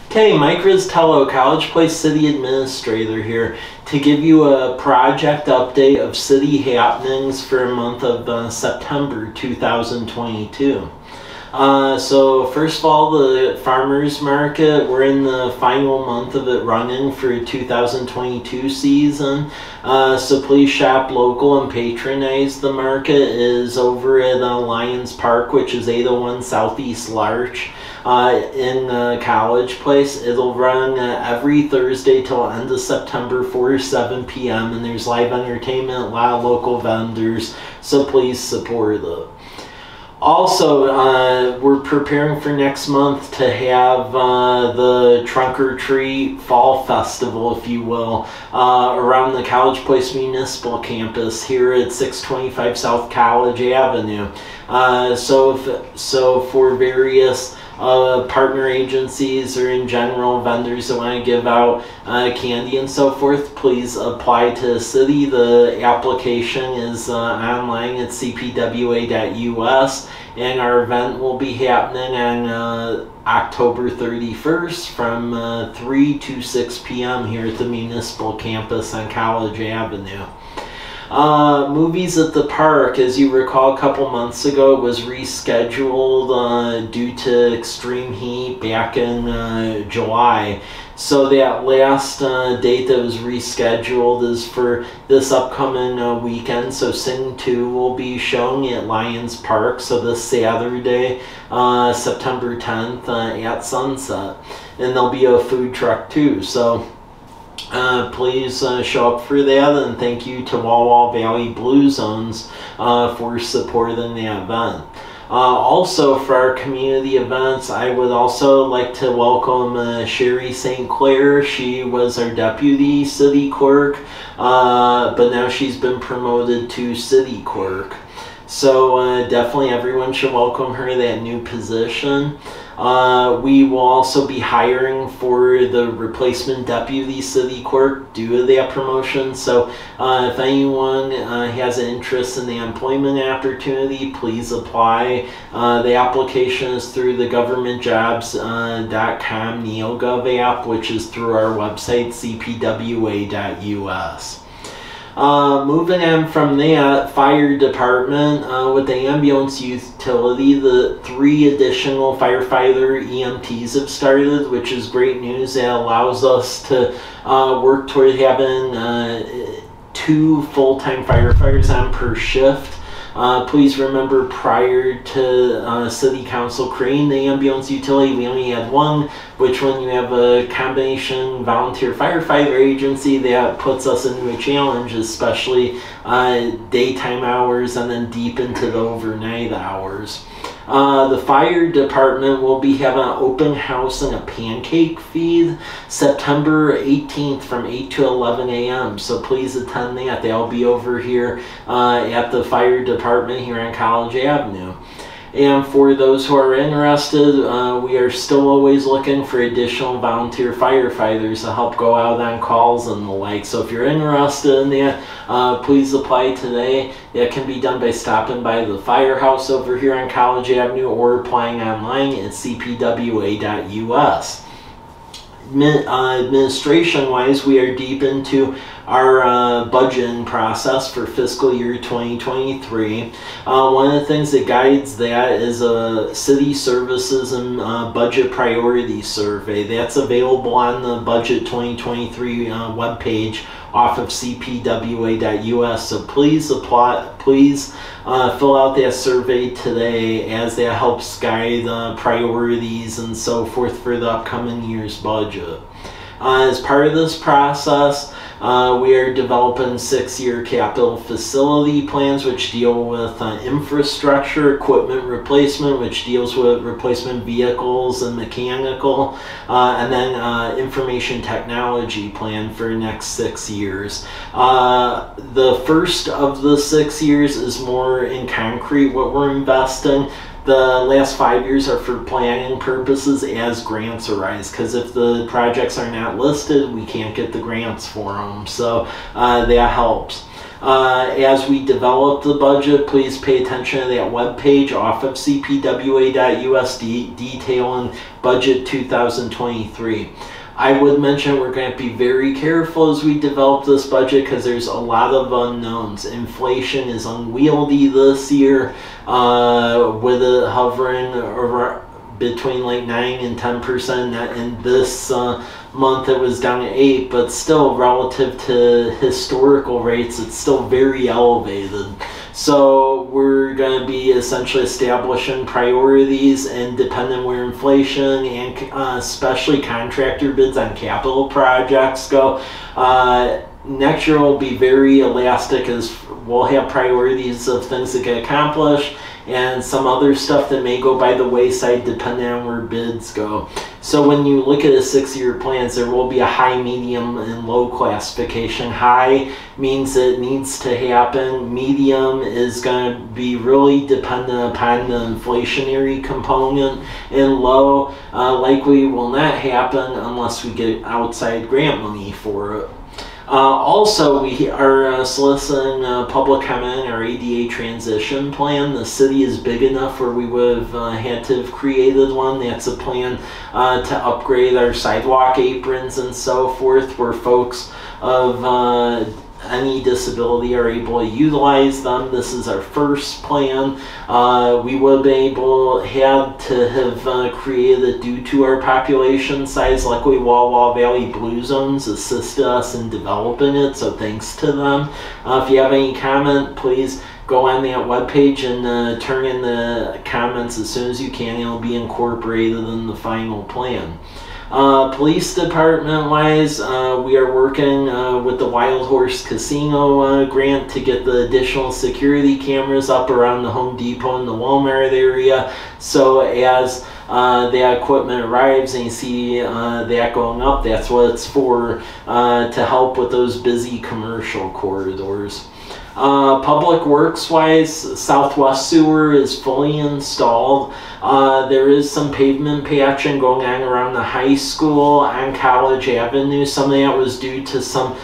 Okay, Mike Rizzitiello, College Place City Administrator here to give you a project update of city happenings for a month of September 2022. So first of all, the farmers market, we're in the final month of it running for 2022 season. So please shop local and patronize the market. It is over at Lions Park, which is 801 Southeast Larch in College Place. It'll run every Thursday till the end of September, 4 to 7 p.m. and there's live entertainment, a lot of local vendors, so please support it. Also, we're preparing for next month to have the Trunk or Treat Fall Festival, if you will, around the College Place Municipal Campus here at 625 South College Avenue. So for various partner agencies or in general vendors that want to give out candy and so forth, please apply to the city. The application is online at cpwa.us, and our event will be happening on October 31st from 3 to 6 p.m. here at the municipal campus on College Avenue. Movies at the Park, as you recall, a couple months ago, it was rescheduled due to extreme heat back in July. So that last date that was rescheduled is for this upcoming weekend. So Sing 2 will be showing at Lions Park, so this Saturday, September 10th at sunset. And there'll be a food truck too. So please show up for that, and thank you to Wall Valley Blue Zones for supporting the event. Also, for our community events, I would also like to welcome Sherry St. Clair. She was our deputy city clerk, but now she's been promoted to city clerk. So definitely everyone should welcome her to that new position. We will also be hiring for the replacement deputy city clerk due to that promotion. So if anyone has an interest in the employment opportunity, please apply. The application is through the governmentjobs.com NeoGov app, which is through our website, cpwa.us. Moving on from that, fire department, with the ambulance utility, the 3 additional firefighter EMTs have started, which is great news. That allows us to work toward having 2 full-time firefighters on per shift. Please remember, prior to City Council creating the ambulance utility, we only had 1, which when you have a combination volunteer firefighter agency, that puts us into a challenge, especially daytime hours and then deep into the overnight hours. The fire department will be having an open house and a pancake feed September 18th from 8 to 11 a.m. So please attend that. They'll be over here at the fire department here on College Avenue. And for those who are interested, we are still always looking for additional volunteer firefighters to help go out on calls and the like. So if you're interested in that, please apply today. That can be done by stopping by the firehouse over here on College Avenue or applying online at cpwa.us. Administration-wise, we are deep into our budgeting process for fiscal year 2023. One of the things that guides that is a city services and budget priority survey. That's available on the Budget 2023 webpage off of cpwa.us. So please apply. Please fill out that survey today, as that helps guide priorities and so forth for the upcoming year's budget. As part of this process, we are developing 6-year capital facility plans, which deal with infrastructure, equipment replacement, which deals with replacement vehicles and mechanical, and then information technology plan for the next 6 years. The first of the 6 years is more in concrete what we're investing. The last 5 years are for planning purposes as grants arise, because if the projects are not listed, we can't get the grants for them. So that helps. As we develop the budget, please pay attention to that webpage off of cpwa.us detailing budget 2023. I would mention we're going to be very careful as we develop this budget because there's a lot of unknowns. Inflation is unwieldy this year, with it hovering over between like 9 and 10%. And this month it was down to 8, but still relative to historical rates, it's still very elevated. So we're going to be essentially establishing priorities, and depending where inflation and especially contractor bids on capital projects go, next year will be very elastic as we'll have priorities of things that get accomplished and some other stuff that may go by the wayside depending on where bids go. So when you look at a 6-year plans, there will be a high, medium, and low classification. High means it needs to happen. Medium is going to be really dependent upon the inflationary component. And low likely will not happen unless we get outside grant money for it. Also, we are soliciting public comment on our ADA transition plan. The city is big enough where we would have had to have created one. That's a plan to upgrade our sidewalk aprons and so forth, where folks of any disability are able to utilize them. This is our first plan. We would be had to have created it due to our population size. Luckily, Walla Valley Blue Zones assisted us in developing it, so thanks to them. If you have any comment, please go on that webpage and turn in the comments as soon as you can. It'll be incorporated in the final plan. Police department wise, we are working with the Wild Horse Casino grant to get the additional security cameras up around the Home Depot and the Walmart area. So as that equipment arrives and you see that going up, that's what it's for, to help with those busy commercial corridors. Public works wise, Southwest Sewer is fully installed. There is some pavement patching going on around the high school on College Avenue. Some of that was due to some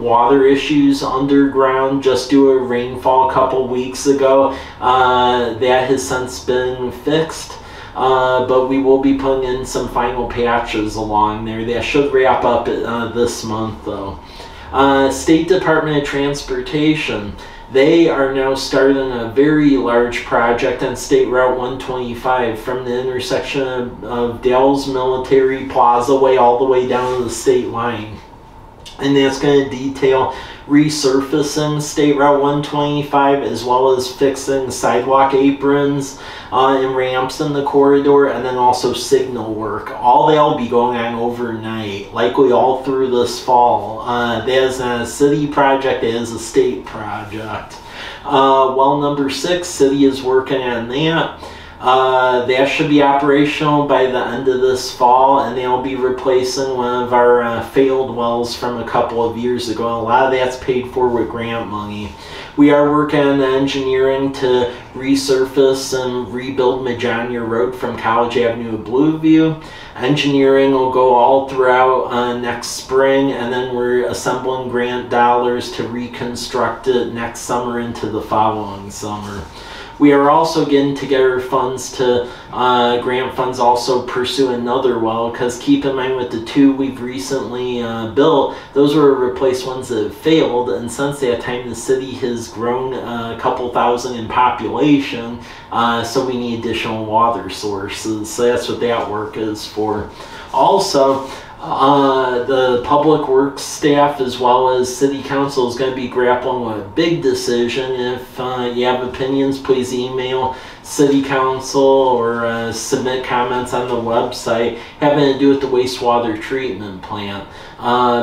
water issues underground just due to rainfall a couple weeks ago. That has since been fixed. But we will be putting in some final patches along there. That should wrap up this month though. State Department of Transportation, they are now starting a very large project on State Route 125 from the intersection of Dell's Military Plaza Way all the way down to the state line. And that's going to detail resurfacing State Route 125 as well as fixing sidewalk aprons and ramps in the corridor, and then also signal work. All that'll be going on overnight, likely all through this fall. That is not a city project, it is a state project. Well number 6, city is working on that. That should be operational by the end of this fall, and they'll be replacing one of our failed wells from a couple of years ago. A lot of that's paid for with grant money. We are working on the engineering to resurface and rebuild Majania Road from College Avenue to Blueview. Engineering will go all throughout next spring, and then we're assembling grant dollars to reconstruct it next summer into the following summer. We are also getting together funds to, grant funds also pursue another well, because keep in mind with the 2 we've recently built, those were replaced ones that have failed, and since that time the city has grown a couple thousand in population, so we need additional water sources. So that's what that work is for. Also, the public works staff as well as city council is going to be grappling with a big decision. If you have opinions, please email city council or submit comments on the website having to do with the wastewater treatment plant.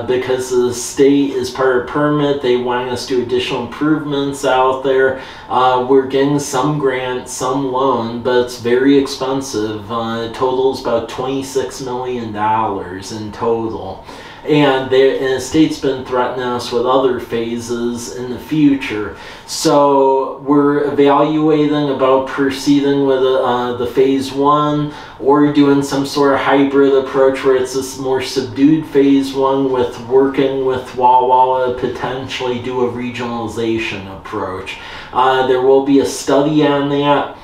Because the state is part of permit, they want us to do additional improvements out there. We're getting some grant, some loan, but it's very expensive. It totals about $26 million in total. and the state's been threatening us with other phases in the future. So we're evaluating about proceeding with the phase 1 or doing some sort of hybrid approach where it's this more subdued phase 1 with working with Walla Walla to potentially do a regionalization approach. There will be a study on that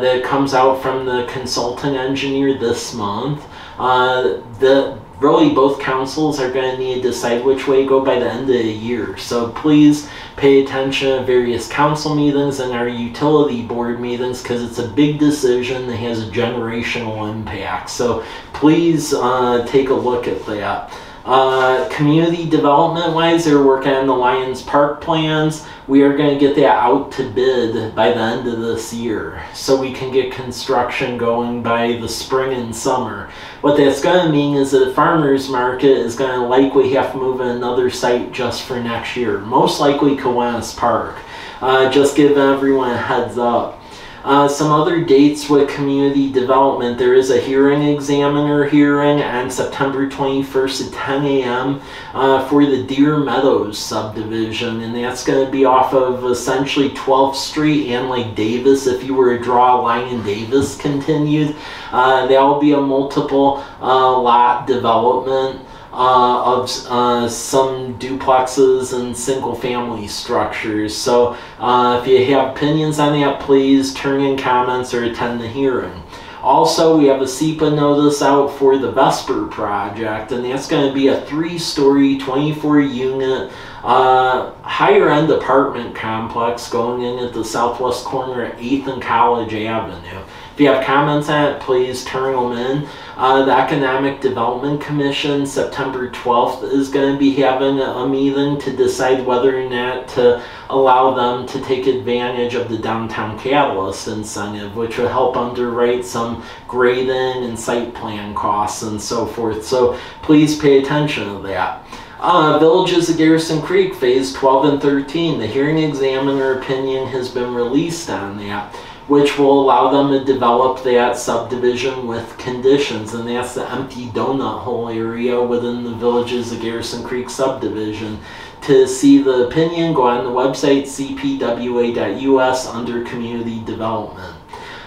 that comes out from the consulting engineer this month. Really, both councils are going to need to decide which way to go by the end of the year. So please pay attention to various council meetings and our utility board meetings, because it's a big decision that has a generational impact. So please take a look at that. Community development wise, they're working on the Lions Park plans. We are going to get that out to bid by the end of this year so we can get construction going by the spring and summer. What that's going to mean is that the farmers market is going to likely have to move to another site just for next year, most likely Kiwanis Park. Just giving everyone a heads up. Some other dates with community development. There is a hearing examiner hearing on September 21st at 10 a.m. For the Deer Meadows subdivision, and that's going to be off of essentially 12th Street and like Davis. If you were to draw a line in Davis continued, that will be a multiple lot development of some duplexes and single family structures. So if you have opinions on that, please turn in comments or attend the hearing. Also, we have a SEPA notice out for the Vesper project, and that's going to be a 3-story, 24-unit, higher-end apartment complex going in at the southwest corner of 8th and College Avenue. If you have comments on it, please turn them in. The Economic Development Commission, September 12th, is going to be having a meeting to decide whether or not to allow them to take advantage of the Downtown Catalyst incentive, which will help underwrite some grading and site plan costs and so forth. So please pay attention to that. Villages of Garrison Creek, Phase 12 and 13. The hearing examiner opinion has been released on that, which will allow them to develop that subdivision with conditions, and that's the empty donut hole area within the Villages of Garrison Creek subdivision. To see the opinion, go on the website cpwa.us under community development.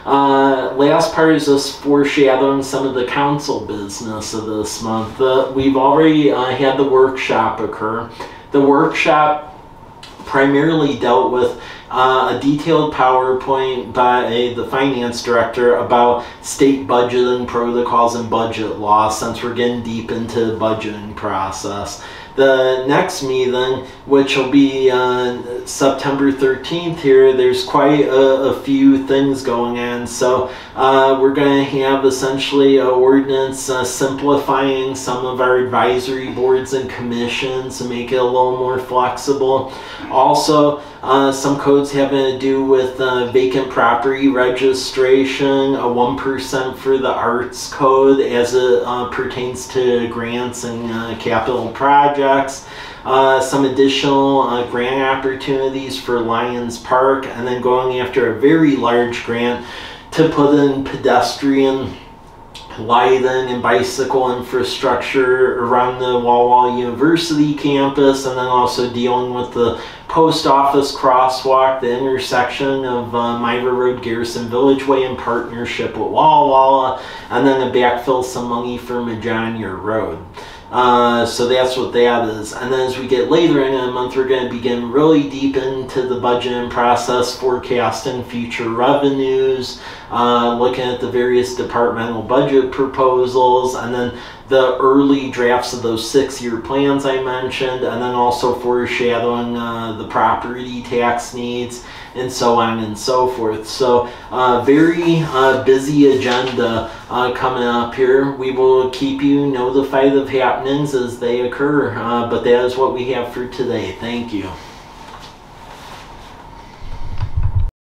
Last part is just foreshadowing some of the council business of this month. We've already had the workshop occur. The workshop primarily dealt with a detailed PowerPoint by the finance director about state budgeting protocols and budget law, since we're getting deep into the budgeting process. The next meeting, which will be on September 13th here, there's quite a few things going on. So we're going to have essentially an ordinance simplifying some of our advisory boards and commissions to make it a little more flexible. Also, some codes having to do with vacant property registration, a 1% for the arts code as it pertains to grants and capital projects. Some additional grant opportunities for Lions Park, and then going after a very large grant to put in pedestrian lighting and bicycle infrastructure around the Walla Walla University campus, and then also dealing with the post office crosswalk, the intersection of Myra Road, Garrison Village Way in partnership with Walla Walla, and then to backfill some money for Majania Road. So that's what that is. And then as we get later in the month, we're going to begin really deep into the budgeting process, forecasting future revenues, looking at the various departmental budget proposals, and then the early drafts of those 6-year plans I mentioned, and then also foreshadowing the property tax needs, and so on and so forth. So very busy agenda coming up here. We will keep you notified of happenings as they occur, but that is what we have for today. Thank you.